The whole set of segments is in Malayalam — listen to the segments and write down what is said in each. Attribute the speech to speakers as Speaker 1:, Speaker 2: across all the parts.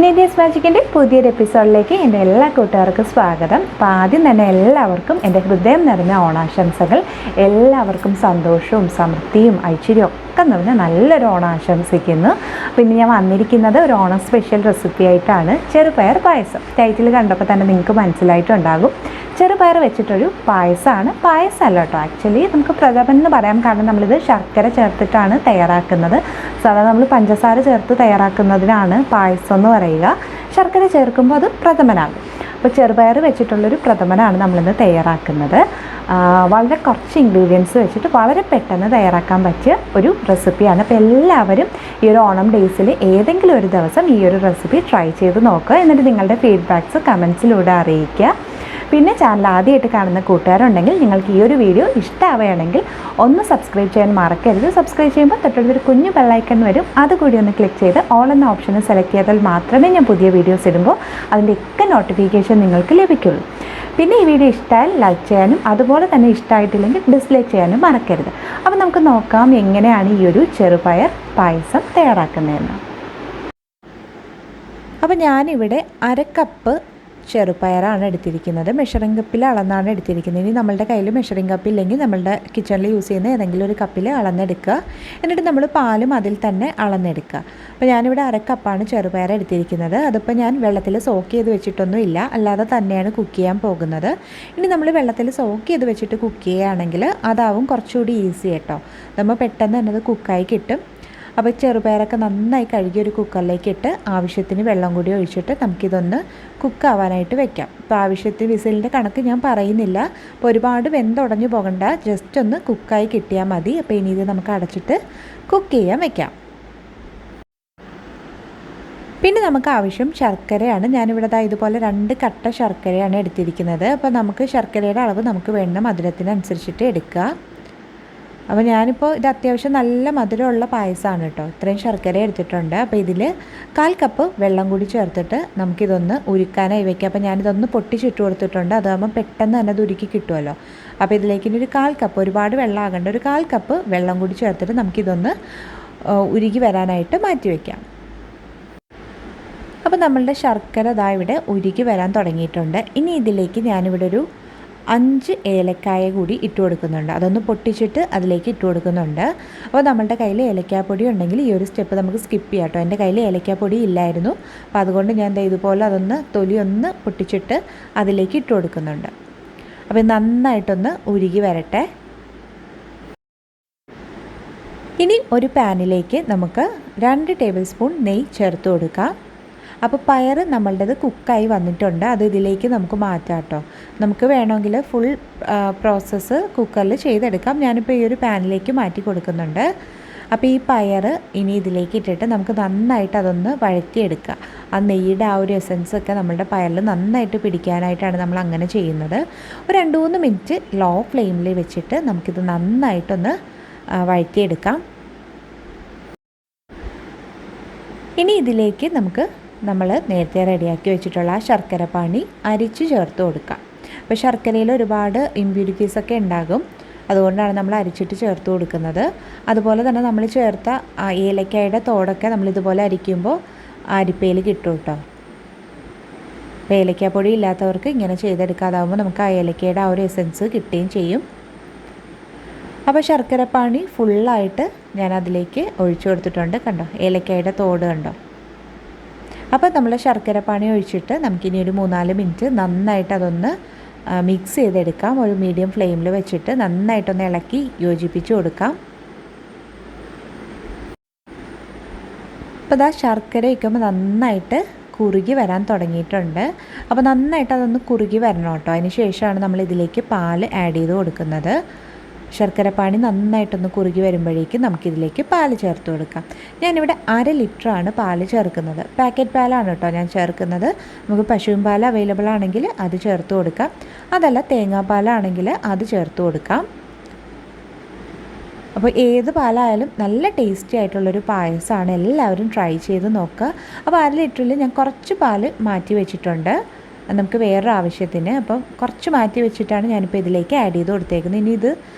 Speaker 1: Nethyas Magic's പുതിയൊരു എപ്പിസോഡിലേക്ക് എൻ്റെ എല്ലാ കൂട്ടുകാർക്കും സ്വാഗതം. അപ്പോൾ ആദ്യം തന്നെ എല്ലാവർക്കും എൻ്റെ ഹൃദയം നിറഞ്ഞ ഓണാശംസകൾ. എല്ലാവർക്കും സന്തോഷവും സമൃദ്ധിയും ഐശ്വര്യവും ഒക്കെ നിറഞ്ഞ നല്ലൊരു ഓണം ആശംസിക്കുന്നു. പിന്നെ ഞാൻ വന്നിരിക്കുന്നത് ഒരു ഓണം സ്പെഷ്യൽ റെസിപ്പി ആയിട്ടാണ്. ചെറുപയർ പായസം. ടൈറ്റിൽ കണ്ടപ്പോൾ തന്നെ നിങ്ങൾക്ക് മനസ്സിലായിട്ടുണ്ടാകും. ചെറുപയർ വെച്ചിട്ടൊരു പായസമാണ്. പായസമല്ല കേട്ടോ, ആക്ച്വലി നമുക്ക് പ്രഥമൻ എന്ന് പറയാം. കാരണം നമ്മളിത് ശർക്കര ചേർത്തിട്ടാണ് തയ്യാറാക്കുന്നത്. സാധാരണ നമ്മൾ പഞ്ചസാര ചേർത്ത് തയ്യാറാക്കുന്നതിനാണ് പായസം എന്ന് പറയുക. ശർക്കര ചേർക്കുമ്പോൾ അത് പ്രഥമനാകും. അപ്പോൾ ചെറുപയർ വെച്ചിട്ടുള്ളൊരു പ്രഥമനാണ് നമ്മളിന്ന് തയ്യാറാക്കുന്നത്. വളരെ കുറച്ച് ഇൻഗ്രീഡിയൻസ് വെച്ചിട്ട് വളരെ പെട്ടെന്ന് തയ്യാറാക്കാൻ പറ്റിയ ഒരു റെസിപ്പിയാണ്. അപ്പോൾ എല്ലാവരും ഈ ഒരു ഓണം ഡേയ്സിൽ ഏതെങ്കിലും ഒരു ദിവസം ഈ ഒരു റെസിപ്പി ട്രൈ ചെയ്ത് നോക്കുക. എന്നിട്ട് നിങ്ങളുടെ ഫീഡ്ബാക്ക്സ് കമൻസിലൂടെ അറിയിക്കുക. പിന്നെ ചാനൽ ആദ്യമായിട്ട് കാണുന്ന കൂട്ടുകാരുണ്ടെങ്കിൽ നിങ്ങൾക്ക് ഈ ഒരു വീഡിയോ ഇഷ്ടമാവുകയാണെങ്കിൽ ഒന്ന് സബ്സ്ക്രൈബ് ചെയ്യാൻ മറക്കരുത്. സബ്സ്ക്രൈബ് ചെയ്യുമ്പോൾ തൊട്ടടുത്തൊരു കുഞ്ഞു ബെല്ലൈക്കൺ വരും. അതുകൂടി ഒന്ന് ക്ലിക്ക് ചെയ്ത് ഓൾ എന്ന ഓപ്ഷൻ സെലക്ട് ചെയ്താൽ മാത്രമേ ഞാൻ പുതിയ വീഡിയോസ് ഇടുമ്പോൾ അതിൻ്റെ ഒക്കെ നോട്ടിഫിക്കേഷൻ നിങ്ങൾക്ക് ലഭിക്കുള്ളൂ. പിന്നെ ഈ വീഡിയോ ഇഷ്ടമായാൽ ലൈക്ക് ചെയ്യാനും അതുപോലെ തന്നെ ഇഷ്ടമായിട്ടില്ലെങ്കിൽ ഡിസ്ലൈക്ക് ചെയ്യാനും മറക്കരുത്. അപ്പോൾ നമുക്ക് നോക്കാം എങ്ങനെയാണ് ഈ ഒരു ചെറുപയർ പായസം തയ്യാറാക്കുന്നതെന്ന്. അപ്പോൾ ഞാനിവിടെ 1/2 കപ്പ് ചെറുപയറാണ് എടുത്തിരിക്കുന്നത്. മെഷറിംഗ് കപ്പിൽ അളന്നാണ് എടുത്തിരിക്കുന്നത്. ഇനി നമ്മളുടെ കയ്യിൽ മെഷറിംഗ് കപ്പ് ഇല്ലെങ്കിൽ നമ്മളുടെ കിച്ചണിൽ യൂസ് ചെയ്യുന്ന ഏതെങ്കിലും ഒരു കപ്പിൽ അളന്നെടുക്കുക. എന്നിട്ട് നമ്മൾ പാലും അതിൽ തന്നെ അളന്നെടുക്കുക. അപ്പോൾ ഞാനിവിടെ 1/2 കപ്പാണ് ചെറുപയർ എടുത്തിരിക്കുന്നത്. അതിപ്പോൾ ഞാൻ വെള്ളത്തിൽ സോക്ക് ചെയ്ത് വെച്ചിട്ടൊന്നും ഇല്ല, അല്ലാതെ തന്നെയാണ് കുക്ക് ചെയ്യാൻ പോകുന്നത്. ഇനി നമ്മൾ വെള്ളത്തിൽ സോക്ക് ചെയ്ത് വെച്ചിട്ട് കുക്ക് ചെയ്യുകയാണെങ്കിൽ അതാവും കുറച്ചുകൂടി ഈസി കേട്ടോ. നമ്മൾ പെട്ടെന്ന് തന്നെ അത് കുക്കായി കിട്ടും. അപ്പോൾ ചെറുപയറൊക്കെ നന്നായി കഴുകി ഒരു കുക്കറിലേക്ക് ഇട്ട് ആവശ്യത്തിന് വെള്ളം കൂടി ഒഴിച്ചിട്ട് നമുക്കിതൊന്ന് കുക്കാവാനായിട്ട് വെക്കാം. അപ്പോൾ ആവശ്യത്തിന് വിസിലിൻ്റെ കണക്ക് ഞാൻ പറയുന്നില്ല. അപ്പോൾ ഒരുപാട് വെന്തുടഞ്ഞു പോകണ്ട, ജസ്റ്റ് ഒന്ന് കുക്കായി കിട്ടിയാൽ മതി. അപ്പോൾ ഇനി ഇത് നമുക്ക് അടച്ചിട്ട് കുക്ക് ചെയ്യാൻ വെക്കാം. പിന്നെ നമുക്ക് ആവശ്യം ശർക്കരയാണ്. ഞാനിവിടെ ഇതുപോലെ 2 കട്ട ശർക്കരയാണ് എടുത്തിരിക്കുന്നത്. അപ്പോൾ നമുക്ക് ശർക്കരയുടെ അളവ് നമുക്ക് വേണ്ട മധുരത്തിനനുസരിച്ചിട്ട് എടുക്കുക. അപ്പോൾ ഞാനിപ്പോൾ ഇത് അത്യാവശ്യം നല്ല മധുരമുള്ള പായസമാണ് കേട്ടോ. ഇത്രയും ശർക്കര എടുത്തിട്ടുണ്ട്. അപ്പോൾ ഇതിൽ 1/4 കപ്പ് വെള്ളം കൂടി ചേർത്തിട്ട് നമുക്കിതൊന്ന് ഉരുക്കാനായി വയ്ക്കാം. അപ്പോൾ ഞാനിതൊന്ന് പൊട്ടിച്ചിട്ട് കൊടുത്തിട്ടുണ്ട്. അതാകുമ്പോൾ പെട്ടെന്ന് തന്നെ അത് ഉരുക്കി കിട്ടുമല്ലോ. അപ്പോൾ ഇതിലേക്ക് ഇനി ഒരു 1/4 കപ്പ്, ഒരുപാട് വെള്ളം ആകേണ്ട, ഒരു 1/4 കപ്പ് വെള്ളം കൂടി ചേർത്തിട്ട് നമുക്കിതൊന്ന് ഉരുകി വരാനായിട്ട് മാറ്റി വയ്ക്കാം. അപ്പോൾ നമ്മളുടെ ശർക്കര ഇവിടെ ഉരുക്കി വരാൻ തുടങ്ങിയിട്ടുണ്ട്. ഇനി ഇതിലേക്ക് ഞാനിവിടെ ഒരു 5 ഏലക്കായ കൂടി ഇട്ട് കൊടുക്കുന്നുണ്ട്. അതൊന്ന് പൊട്ടിച്ചിട്ട് അതിലേക്ക് ഇട്ട് കൊടുക്കുന്നുണ്ട്. അപ്പോൾ നമ്മളുടെ കയ്യിൽ ഏലക്കാപ്പൊടി ഉണ്ടെങ്കിൽ ഈ ഒരു സ്റ്റെപ്പ് നമുക്ക് സ്കിപ്പ് ചെയ്യാം കേട്ടോ. എൻ്റെ കയ്യിൽ ഏലക്കാപ്പൊടി ഇല്ലായിരുന്നു. അപ്പോൾ അതുകൊണ്ട് ഞാൻ ഇതുപോലെ അതൊന്ന് തൊലി ഒന്ന് പൊട്ടിച്ചിട്ട് അതിലേക്ക് ഇട്ട് കൊടുക്കുന്നുണ്ട്. അപ്പോൾ നന്നായിട്ടൊന്ന് ഉരുകി വരട്ടെ. ഇനി ഒരു പാനിലേക്ക് നമുക്ക് 2 ടേബിൾ സ്പൂൺ നെയ്യ് ചേർത്ത് കൊടുക്കാം. അപ്പോൾ പയർ നമ്മളുടേത് കുക്കായി വന്നിട്ടുണ്ട്. അത് ഇതിലേക്ക് നമുക്ക് മാറ്റാം കേട്ടോ. നമുക്ക് വേണമെങ്കിൽ ഫുൾ പ്രോസസ്സ് കുക്കറിൽ ചെയ്തെടുക്കാം. ഞാനിപ്പോൾ ഈ ഒരു പാനിലേക്ക് മാറ്റി കൊടുക്കുന്നുണ്ട്. അപ്പോൾ ഈ പയർ ഇനി ഇതിലേക്ക് ഇട്ടിട്ട് നമുക്ക് നന്നായിട്ട് അതൊന്ന് വഴറ്റിയെടുക്കുക. ആ നെയ്യുടെ ആ ഒരു എസൻസ് ഒക്കെ നമ്മളുടെ പയറിൽ നന്നായിട്ട് പിടിക്കാനായിട്ടാണ് നമ്മൾ അങ്ങനെ ചെയ്യുന്നത്. ഒരു 2-3 മിനിറ്റ് ലോ ഫ്ലെയിമിൽ വെച്ചിട്ട് നമുക്കിത് നന്നായിട്ടൊന്ന് വഴറ്റിയെടുക്കാം. ഇനി ഇതിലേക്ക് നമുക്ക് നമ്മൾ നേരത്തെ റെഡിയാക്കി വെച്ചിട്ടുള്ള ആ ശർക്കര പാനി അരിച്ച് ചേർത്ത് കൊടുക്കാം. അപ്പോൾ ശർക്കരയിൽ ഒരുപാട് ഇമ്പ്യൂരിറ്റീസൊക്കെ ഉണ്ടാകും. അതുകൊണ്ടാണ് നമ്മൾ അരിച്ചിട്ട് ചേർത്ത് കൊടുക്കുന്നത്. അതുപോലെ തന്നെ നമ്മൾ ചേർത്ത ഏലക്കായുടെ തോടൊക്കെ നമ്മളിതുപോലെ അരിക്കുമ്പോൾ അരിപ്പയിൽ കിട്ടും കേട്ടോ. അപ്പോൾ ഏലക്കാപ്പൊടി ഇല്ലാത്തവർക്ക് ഇങ്ങനെ ചെയ്തെടുക്കാതാവുമ്പോൾ നമുക്ക് ആ ഏലക്കയുടെ ആ ഒരു എസൻസ് കിട്ടുകയും ചെയ്യും. അപ്പോൾ ശർക്കരപ്പാനി ഫുള്ളായിട്ട് ഞാൻ അതിലേക്ക് ഒഴിച്ചു കൊടുത്തിട്ടുണ്ട്. കണ്ടോ, ഏലക്കായുടെ തോട് കണ്ടോ. അപ്പോൾ നമ്മൾ ശർക്കരപ്പാനി ഒഴിച്ചിട്ട് നമുക്കിനി ഒരു 3-4 മിനിറ്റ് നന്നായിട്ട് അതൊന്ന് മിക്സ് ചെയ്തെടുക്കാം. ഒരു മീഡിയം ഫ്ലെയിമിൽ വെച്ചിട്ട് നന്നായിട്ടൊന്ന് ഇളക്കി യോജിപ്പിച്ച് കൊടുക്കാം. അപ്പോൾ ശർക്കര വയ്ക്കുമ്പോൾ നന്നായിട്ട് കുറുകി വരാൻ തുടങ്ങിയിട്ടുണ്ട്. അപ്പോൾ നന്നായിട്ട് അതൊന്ന് കുറുകി വരണം കേട്ടോ. അതിന് ശേഷമാണ് നമ്മൾ ഇതിലേക്ക് പാൽ ആഡ് ചെയ്ത് കൊടുക്കുന്നത്. ശർക്കരപ്പാനി നന്നായിട്ടൊന്ന് കുറുകി വരുമ്പോഴേക്കും നമുക്കിതിലേക്ക് പാൽ ചേർത്ത് കൊടുക്കാം. ഞാനിവിടെ 1/2 ലിറ്ററാണ് പാൽ ചേർക്കുന്നത്. പാക്കറ്റ് പാലാണ് കേട്ടോ ഞാൻ ചേർക്കുന്നത്. നമുക്ക് പശുവിൻ പാൽ അവൈലബിൾ ആണെങ്കിൽ അത് ചേർത്ത് കൊടുക്കാം. അതല്ല തേങ്ങാപ്പാലാണെങ്കിൽ അത് ചേർത്ത് കൊടുക്കാം. അപ്പോൾ ഏത് പാലായാലും നല്ല ടേസ്റ്റി ആയിട്ടുള്ളൊരു പായസമാണ്. എല്ലാവരും ട്രൈ ചെയ്ത് നോക്കുക. അപ്പോൾ 1/2 ലിറ്ററിൽ ഞാൻ കുറച്ച് പാൽ മാറ്റി വെച്ചിട്ടുണ്ട് നമുക്ക് വേറൊരു ആവശ്യത്തിന്. അപ്പം കുറച്ച് മാറ്റി വെച്ചിട്ടാണ് ഞാനിപ്പോൾ ഇതിലേക്ക് ആഡ് ചെയ്ത് കൊടുത്തേക്കുന്നത്. ഇനി ഇത്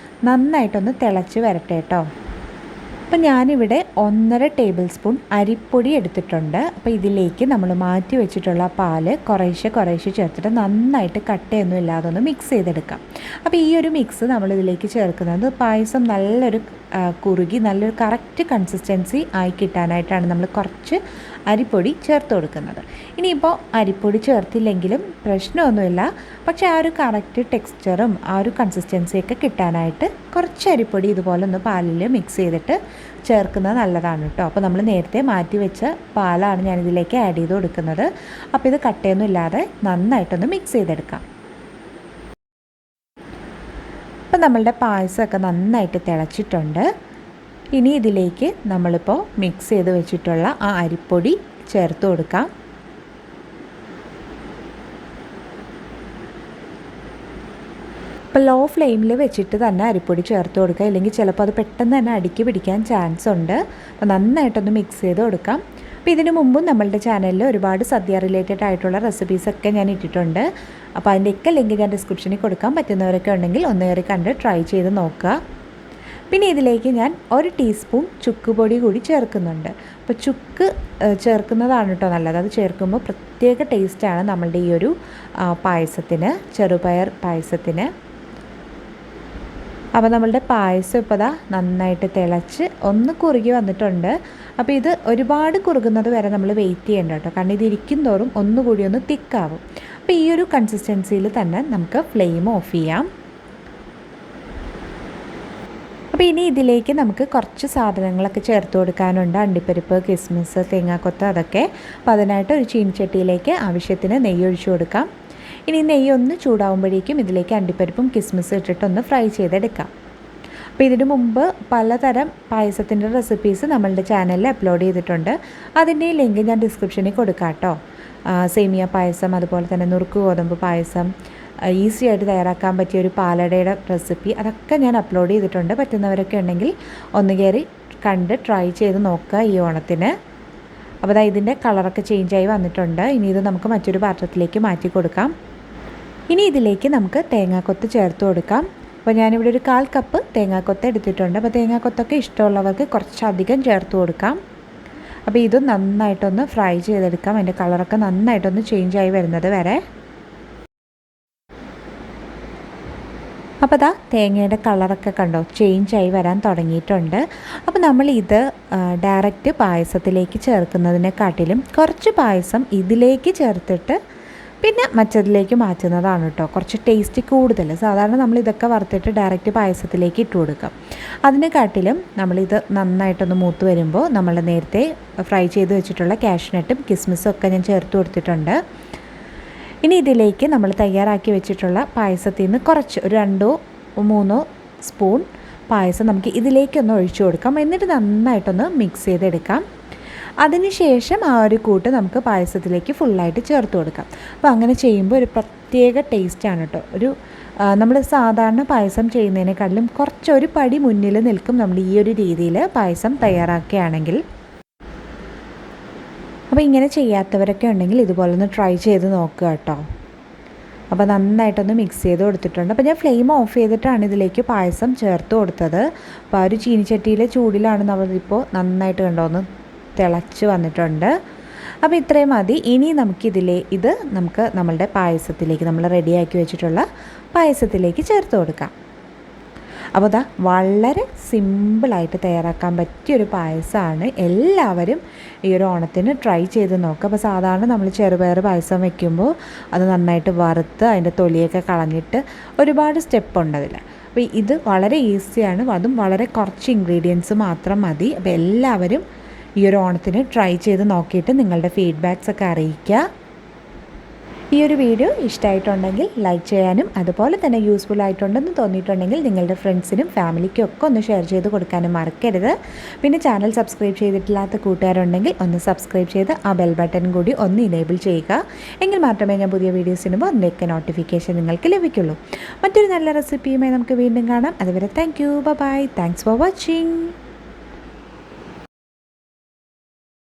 Speaker 1: നന്നായിട്ടൊന്ന് തിളച്ച് വരട്ടെ കേട്ടോ. അപ്പോൾ ഞാനിവിടെ 1.5 ടേബിൾ സ്പൂൺ അരിപ്പൊടി എടുത്തിട്ടുണ്ട്. അപ്പോൾ ഇതിലേക്ക് നമ്മൾ മാറ്റി വെച്ചിട്ടുള്ള പാല് കുറേശ്ശെ ചേർത്തിട്ട് നന്നായിട്ട് കട്ടയൊന്നും ഇല്ലാതെ ഒന്ന് മിക്സ് ചെയ്തെടുക്കാം. അപ്പോൾ ഈ ഒരു മിക്സ് നമ്മളിതിലേക്ക് ചേർക്കുന്നത് പായസം നല്ലൊരു കുറുകി നല്ലൊരു കറക്റ്റ് കൺസിസ്റ്റൻസി ആയി കിട്ടാനായിട്ടാണ് നമ്മൾ കുറച്ച് അരിപ്പൊടി ചേർത്ത് കൊടുക്കുന്നത്. ഇനിയിപ്പോൾ അരിപ്പൊടി ചേർത്തില്ലെങ്കിലും പ്രശ്നമൊന്നുമില്ല, പക്ഷേ ആ ഒരു കറക്റ്റ് ടെക്സ്ചറും ആ ഒരു കൺസിസ്റ്റൻസിയൊക്കെ കിട്ടാനായിട്ട് കുറച്ച് അരിപ്പൊടി ഇതുപോലെ ഒന്ന് പാലിൽ മിക്സ് ചെയ്തിട്ട് ചേർക്കുന്നത് നല്ലതാണ് കേട്ടോ. അപ്പോൾ നമ്മൾ നേരത്തെ മാറ്റി വെച്ച പാലാണ് ഞാനിതിലേക്ക് ആഡ് ചെയ്ത് കൊടുക്കുന്നത്. അപ്പോൾ ഇത് കട്ടയൊന്നും ഇല്ലാതെ നന്നായിട്ടൊന്ന് മിക്സ് ചെയ്തെടുക്കാം. അപ്പോൾ നമ്മളുടെ പായസമൊക്കെ നന്നായിട്ട് തിളച്ചിട്ടുണ്ട്. ഇനി ഇതിലേക്ക് നമ്മളിപ്പോൾ മിക്സ് ചെയ്ത് വെച്ചിട്ടുള്ള ആ അരിപ്പൊടി ചേർത്ത് കൊടുക്കാം. ഇപ്പോൾ ലോ ഫ്ലെയിമിൽ വെച്ചിട്ട് തന്നെ അരിപ്പൊടി ചേർത്ത് കൊടുക്കുക, ഇല്ലെങ്കിൽ ചിലപ്പോൾ അത് പെട്ടെന്ന് തന്നെ അടുക്കി പിടിക്കാൻ ചാൻസ് ഉണ്ട്. അപ്പോൾ നന്നായിട്ടൊന്ന് മിക്സ് ചെയ്ത് കൊടുക്കാം. അപ്പോൾ ഇതിനു മുമ്പും നമ്മളുടെ ചാനലിൽ ഒരുപാട് സദ്യ റിലേറ്റഡ് ആയിട്ടുള്ള റെസിപ്പീസൊക്കെ ഞാൻ ഇട്ടിട്ടുണ്ട്. അപ്പോൾ അതിൻ്റെയൊക്കെ ലിങ്ക് ഞാൻ ഡിസ്ക്രിപ്ഷനിൽ കൊടുക്കാൻ പറ്റുന്നവരൊക്കെ ഉണ്ടെങ്കിൽ ഒന്ന് കയറി കണ്ട് ട്രൈ ചെയ്ത് നോക്കുക. പിന്നെ ഇതിലേക്ക് ഞാൻ 1 ടീസ്പൂൺ ചുക്ക് പൊടി കൂടി ചേർക്കുന്നുണ്ട്. അപ്പോൾ ചുക്ക് ചേർക്കുന്നതാണ് കേട്ടോ നല്ലത്. അത് ചേർക്കുമ്പോൾ പ്രത്യേക ടേസ്റ്റാണ് നമ്മളുടെ ഈ ഒരു പായസത്തിന്, ചെറുപയർ പായസത്തിന്. അപ്പോൾ നമ്മളുടെ പായസം ഇപ്പോൾ ദാ നന്നായിട്ട് തിളച്ച് ഒന്ന് കുറുകി വന്നിട്ടുണ്ട്. അപ്പോൾ ഇത് ഒരുപാട് കുറുകുന്നത് വരെ നമ്മൾ വെയിറ്റ് ചെയ്യേണ്ട കേട്ടോ, കാരണം ഇതിരിക്കും തോറും ഒന്നുകൂടി ഒന്ന് തിക്കാവും. അപ്പോൾ ഈ ഒരു കൺസിസ്റ്റൻസിയിൽ തന്നെ നമുക്ക് ഫ്ലെയിം ഓഫ് ചെയ്യാം. അപ്പോൾ ഇനി ഇതിലേക്ക് നമുക്ക് കുറച്ച് സാധനങ്ങളൊക്കെ ചേർത്ത് കൊടുക്കാനുണ്ട്. അണ്ടിപ്പരിപ്പ്, കിസ്മിസ്, തേങ്ങാക്കൊത്ത് അതൊക്കെ. അപ്പോൾ അതിനായിട്ട് ഒരു ചീനിച്ചട്ടിയിലേക്ക് ആവശ്യത്തിന് നെയ്യ് ഒഴിച്ചു കൊടുക്കാം. ഇനി നെയ്യ് ഒന്ന് ചൂടാവുമ്പോഴേക്കും ഇതിലേക്ക് അണ്ടിപ്പരിപ്പും കിസ്മിസും ഇട്ടിട്ടൊന്ന് ഫ്രൈ ചെയ്തെടുക്കാം. അപ്പോൾ ഇതിനു മുമ്പ് പലതരം പായസത്തിൻ്റെ റെസിപ്പീസ് നമ്മളുടെ ചാനലിൽ അപ്ലോഡ് ചെയ്തിട്ടുണ്ട്. അതിൻ്റെ ലിങ്ക് ഞാൻ ഡിസ്ക്രിപ്ഷനിൽ കൊടുക്കാം കേട്ടോ. സെമിയ പായസം, അതുപോലെ തന്നെ നുറുക്ക് ഗോതമ്പ് പായസം, ഈസി ആയിട്ട് തയ്യാറാക്കാൻ പറ്റിയ ഒരു പാലടയുടെ റെസിപ്പി, അതൊക്കെ ഞാൻ അപ്ലോഡ് ചെയ്തിട്ടുണ്ട്. പറ്റുന്നവരൊക്കെ ഉണ്ടെങ്കിൽ ഒന്ന് കയറി കണ്ട് ട്രൈ ചെയ്ത് നോക്കുക ഈ ഓണത്തിന്. അപ്പോൾ അതാ ഇതിൻ്റെ കളറൊക്കെ ചേഞ്ചായി വന്നിട്ടുണ്ട്. ഇനി ഇത് നമുക്ക് മറ്റൊരു പാത്രത്തിലേക്ക് മാറ്റി കൊടുക്കാം. ഇനി ഇതിലേക്ക് നമുക്ക് തേങ്ങാക്കൊത്ത് ചേർത്ത് കൊടുക്കാം. അപ്പോൾ ഞാനിവിടെ ഒരു 1/4 കപ്പ് തേങ്ങാക്കൊത്ത് എടുത്തിട്ടുണ്ട്. അപ്പോൾ തേങ്ങാക്കൊത്തൊക്കെ ഇഷ്ടമുള്ളവർക്ക് കുറച്ചധികം ചേർത്ത് കൊടുക്കാം. അപ്പോൾ ഇത് നന്നായിട്ടൊന്ന് ഫ്രൈ ചെയ്തെടുക്കാം, അതിൻ്റെ കളറൊക്കെ നന്നായിട്ടൊന്ന് ചേഞ്ചായി വരുന്നത് വരെ. അപ്പോൾ ദാ തേങ്ങയുടെ കളറൊക്കെ കണ്ടോ ചേഞ്ചായി വരാൻ തുടങ്ങിയിട്ടുണ്ട്. അപ്പോൾ നമ്മൾ ഇത് ഡയറക്റ്റ് പായസത്തിലേക്ക് ചേർക്കുന്നതിനെക്കാട്ടിലും കുറച്ച് പായസം ഇതിലേക്ക് ചേർത്തിട്ട് പിന്നെ മറ്റതിലേക്ക് മാറ്റുന്നതാണ് കേട്ടോ കുറച്ച് ടേസ്റ്റ് കൂടുതൽ. സാധാരണ നമ്മൾ ഇതൊക്കെ വറുത്തിട്ട് ഡയറക്റ്റ് പായസത്തിലേക്ക് ഇട്ട് കൊടുക്കാം. അതിനെക്കാട്ടിലും നമ്മളിത് നന്നായിട്ടൊന്ന് മൂത്ത് വരുമ്പോൾ നമ്മൾ നേരത്തെ ഫ്രൈ ചെയ്ത് വെച്ചിട്ടുള്ള കാഷ്നട്ടും കിസ്മിസും ഒക്കെ ഞാൻ ചേർത്ത് കൊടുത്തിട്ടുണ്ട്. ഇനി ഇതിലേക്ക് നമ്മൾ തയ്യാറാക്കി വെച്ചിട്ടുള്ള പായസത്തിൽ നിന്ന് കുറച്ച് ഒരു 2-3 സ്പൂൺ പായസം നമുക്ക് ഇതിലേക്കൊന്ന് ഒഴിച്ചു കൊടുക്കാം. എന്നിട്ട് നന്നായിട്ടൊന്ന് മിക്സ് ചെയ്തെടുക്കാം. അതിനുശേഷം ആ ഒരു കൂട്ട് നമുക്ക് പായസത്തിലേക്ക് ഫുള്ളായിട്ട് ചേർത്ത് കൊടുക്കാം. അപ്പോൾ അങ്ങനെ ചെയ്യുമ്പോൾ ഒരു പ്രത്യേക ടേസ്റ്റാണ് കേട്ടോ. ഒരു നമ്മൾ സാധാരണ പായസം ചെയ്യുന്നതിനേക്കാളും കുറച്ചൊരു പടി മുന്നിൽ നിൽക്കും നമ്മൾ ഈ ഒരു രീതിയിൽ പായസം തയ്യാറാക്കുകയാണെങ്കിൽ. അപ്പോൾ ഇങ്ങനെ ചെയ്യാത്തവരൊക്കെ ഉണ്ടെങ്കിൽ ഇതുപോലെ ഒന്ന് ട്രൈ ചെയ്ത് നോക്കുക കേട്ടോ. അപ്പോൾ നന്നായിട്ടൊന്ന് മിക്സ് ചെയ്ത് കൊടുത്തിട്ടുണ്ട്. അപ്പോൾ ഞാൻ ഫ്ലെയിം ഓഫ് ചെയ്തിട്ടാണ് ഇതിലേക്ക് പായസം ചേർത്ത് കൊടുത്തത്. അപ്പോൾ ആ ഒരു ചീനിച്ചട്ടിയിലെ ചൂടിലാണ് നമ്മളിപ്പോൾ നന്നായിട്ട് കണ്ടോന്ന് തിളച്ച് വന്നിട്ടുണ്ട്. അപ്പോൾ ഇത്രയും മതി. ഇനി ഇത് നമുക്ക് നമ്മളുടെ പായസത്തിലേക്ക്, നമ്മൾ റെഡിയാക്കി വെച്ചിട്ടുള്ള പായസത്തിലേക്ക് ചേർത്ത് കൊടുക്കാം. അപ്പോൾ അതാ വളരെ സിമ്പിളായിട്ട് തയ്യാറാക്കാൻ പറ്റിയൊരു പായസമാണ്. എല്ലാവരും ഈ ഒരു ഓണത്തിന് ട്രൈ ചെയ്ത് നോക്കുക. അപ്പോൾ സാധാരണ നമ്മൾ ചെറുപയർ പായസം വയ്ക്കുമ്പോൾ അത് നന്നായിട്ട് വറുത്ത് അതിൻ്റെ തൊലിയൊക്കെ കളഞ്ഞിട്ട് ഒരുപാട് സ്റ്റെപ്പ് ഉണ്ട് അതിൽ. അപ്പോൾ ഇത് വളരെ ഈസിയാണ്, അതും വളരെ കുറച്ച് ഇൻഗ്രീഡിയൻസ് മാത്രം മതി. അപ്പോൾ എല്ലാവരും ഈ ഒരു ഓണത്തിന് ട്രൈ ചെയ്ത് നോക്കിയിട്ട് നിങ്ങളുടെ ഫീഡ്ബാക്സ് ഒക്കെ അറിയിക്കുക. ഈ ഒരു വീഡിയോ ഇഷ്ടമായിട്ടുണ്ടെങ്കിൽ ലൈക്ക് ചെയ്യാനും അതുപോലെ തന്നെ യൂസ്ഫുൾ ആയിട്ടുണ്ടെന്ന് തോന്നിയിട്ടുണ്ടെങ്കിൽ നിങ്ങളുടെ ഫ്രണ്ട്സിനും ഫാമിലിക്കും ഒക്കെ ഒന്ന് ഷെയർ ചെയ്ത് കൊടുക്കാനും മറക്കരുത്. പിന്നെ ചാനൽ സബ്സ്ക്രൈബ് ചെയ്തിട്ടില്ലാത്ത കൂട്ടുകാരുണ്ടെങ്കിൽ ഒന്ന് സബ്സ്ക്രൈബ് ചെയ്ത് ആ ബെൽ ബട്ടൺ കൂടി ഒന്ന് ഇനേബിൾ ചെയ്യുക. എങ്കിൽ മാത്രമേ ഞാൻ പുതിയ വീഡിയോസ് ഇടുമ്പോൾ അതിൻ്റെയൊക്കെ നോട്ടിഫിക്കേഷൻ നിങ്ങൾക്ക് ലഭിക്കുള്ളൂ. മറ്റൊരു നല്ല റെസിപ്പിയുമായി നമുക്ക് വീണ്ടും കാണാം. അതുവരെ thank you, bye, thanks for watching.